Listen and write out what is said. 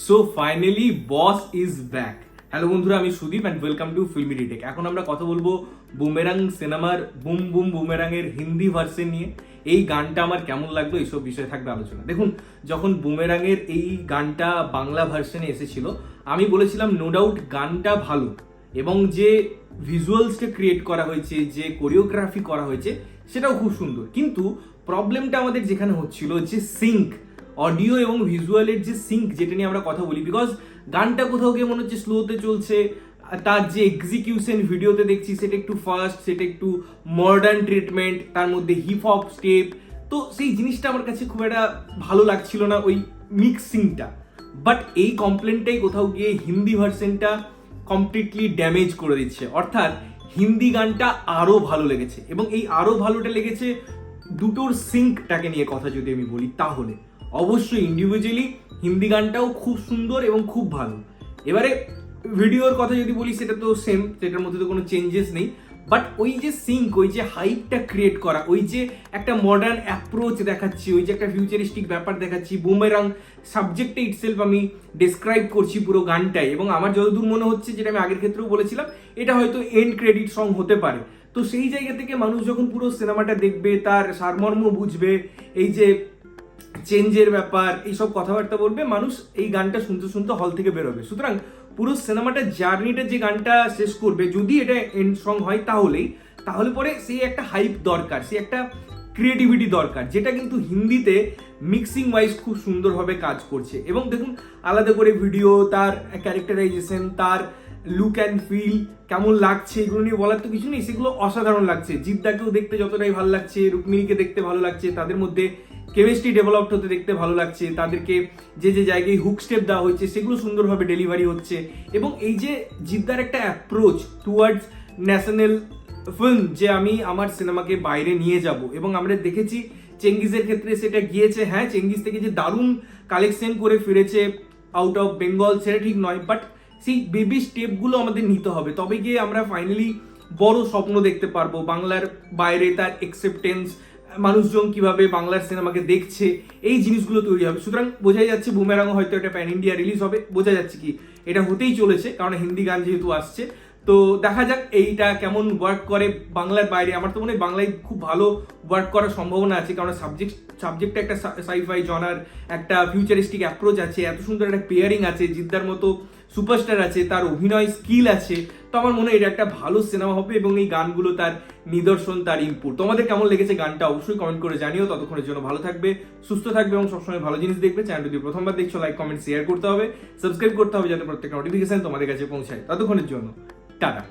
So finally boss is back. Hello বন্ধুরা, আমি Sudip and welcome to filmy retake. এখন আমরা কথা বলবো বুমেরাং সিনেমার বুম বুম বুমেরাং এর হিন্দি ভার্সন নিয়ে। এই গানটা আমার কেমন লাগলো এইসব বিষয়ে থাকবে আলোচনা। দেখুন, যখন বুমেরাং এর এই গানটা বাংলা ভার্সনে এসেছিল, আমি বলেছিলাম নো ডাউট গানটা ভালো এবং যে ভিজুয়ালসকে ক্রিয়েট করা হয়েছে, যে কোরিওগ্রাফি করা হয়েছে সেটাও খুব সুন্দর। কিন্তু প্রবলেমটা আমাদের যেখানে হচ্ছিল যে সিঙ্ক, অডিও এবং ভিজুয়ালের যে সিঙ্ক, যেটা নিয়ে আমরা কথা বলি। বিকজ গানটা কোথাও গিয়ে মনে হচ্ছে স্লোতে চলছে, তার যে এক্সিকিউশন ভিডিওতে দেখছি সেটা একটু ফাস্ট, সেটা একটু মডার্ন ট্রিটমেন্ট, তার মধ্যে হিপ হপ স্টেপ। তো সেই জিনিসটা আমার কাছে খুব একটা ভালো লাগছিল না, ওই মিক্সিংটা। বাট এই কমপ্লেনটাই কোথাও গিয়ে হিন্দি ভার্সনটা কমপ্লিটলি ড্যামেজ করে দিচ্ছে। অর্থাৎ হিন্দি গানটা আরো ভালো লেগেছে, এবং এই আরো ভালোটা লেগেছে দুটোর সিঙ্কটাকে নিয়ে কথা যদি আমি বলি, তাহলে অবশ্যই ইন্ডিভিজুয়ালি হিন্দি গানটাও খুব সুন্দর এবং খুব ভালো। এবারে ভিডিওর কথা যদি বলি, সেটা তো সেম, সেটার মধ্যে তো কোনো চেঞ্জেস নেই। বাট ওই যে সিঙ্ক, ওই যে হাইপটা ক্রিয়েট করা, ওই যে একটা মডার্ন অ্যাপ্রোচ দেখাচ্ছি, ওই যে একটা ফিউচারিস্টিক ব্যাপার দেখাচ্ছি, বুমেরাং সাবজেক্টে ইটসেলফ আমি ডেসক্রাইব করছি পুরো গানটাই। এবং আমার যতদূর মনে হচ্ছে, যেটা আমি আগের ক্ষেত্রেও বলেছিলাম, এটা হয়তো এন্ড ক্রেডিট সং হতে পারে। তো সেই জায়গা থেকে মানুষ যখন পুরো সিনেমাটা দেখবে, তার সারমর্ম বুঝবে, এই যে চেঞ্জের ব্যাপার, এইসব কথাবার্তা বলবে, মানুষ এই গানটা শুনতে শুনতে হল থেকে বেরোবে। সুতরাং পুরো সিনেমাটা জার্নিটা যে গানটা শেষ করবে, যদি এটা এন্ড সং হয় তাহলে পরে সেই একটা হাইপ দরকার, সেই একটা ক্রিয়েটিভিটি দরকার, যেটা কিন্তু হিন্দিতে মিক্সিং ওয়াইজ খুব সুন্দরভাবে কাজ করছে। এবং দেখুন, আলাদা করে ভিডিও, তার ক্যারেক্টারাইজেশন, তার লুক অ্যান্ড ফিল কেমন লাগছে, এগুলো নিয়ে বলার তো কিছু নেই, সেগুলো অসাধারণ লাগছে। জিদ্দাকেও দেখতে যতটাই ভালো লাগছে, রুক্মিণীকে দেখতে ভালো লাগছে, তাদের মধ্যে কেমিস্ট্রি ডেভেলপড হতে দেখতে ভালো লাগছে, তাদেরকে যে যে জায়গায় হুক স্টেপ দেওয়া হয়েছে সেগুলো সুন্দরভাবে ডেলিভারি হচ্ছে। এবং এই যে জিদ্দার একটা অ্যাপ্রোচ টুয়ার্ডস ন্যাশনাল ফিল্ম, যে আমি আমার সিনেমাকে বাইরে নিয়ে যাব, এবং আমরা দেখেছি চেঙ্গিজের ক্ষেত্রে সেটা গিয়েছে। হ্যাঁ, চেঙ্গিজ থেকে যে দারুণ কালেকশন করে ফিরেছে আউট অফ বেঙ্গল, সেটা ঠিক নয়, বাট সেই বেবি স্টেপগুলো আমাদের নিতে হবে, তবে গিয়ে আমরা ফাইনালি বড় স্বপ্ন দেখতে পারবো। বাংলার বাইরে তার অ্যাকসেপ্টেন্স, মানুষজন কিভাবে বাংলার সিনেমাকে দেখছে, এই জিনিসগুলো তৈরি হবে। সুতরাং বোঝাই যাচ্ছে বুমেরাং হয়তো এটা প্যান ইন্ডিয়া রিলিজ হবে, বোঝা যাচ্ছে কি এটা হতেই চলেছে, কারণ হিন্দি গান যেহেতু আসছে। তো দেখা যাক এইটা কেমন ওয়ার্ক করে বাংলার বাইরে। আমার তো মনে হয় বাংলায় খুব ভালো ওয়ার্ক করার সম্ভাবনা আছে, কারণ সাবজেক্টটা একটা সাইফাই জনার, একটা ফিউচারিস্টিক অ্যাপ্রোচ আছে, এত সুন্দর একটা পেয়ারিং আছে, জিদ্দার মতো সুপারস্টার আছে, তার অভিনয় স্কিল আছে। তো আমার মনে হয় এটা একটা ভালো সিনেমা হবে, এবং এই গানগুলো তার নিদর্শন, তার ইনপুট। তোমাদের কেমন লেগেছে গানটা অবশ্যই কমেন্ট করে জানিও। ততক্ষণের জন্য ভালো থাকবে, সুস্থ থাকবে এবং সবসময় ভালো জিনিস দেখবে। চ্যানেল যদি প্রথমবার দেখছো, লাইক কমেন্ট শেয়ার করতে হবে, সাবস্ক্রাইব করতে হবে, যাতে প্রত্যেকটা নোটিফিকেশন তোমাদের কাছে পৌঁছায়। ততক্ষণের জন্য টাটা।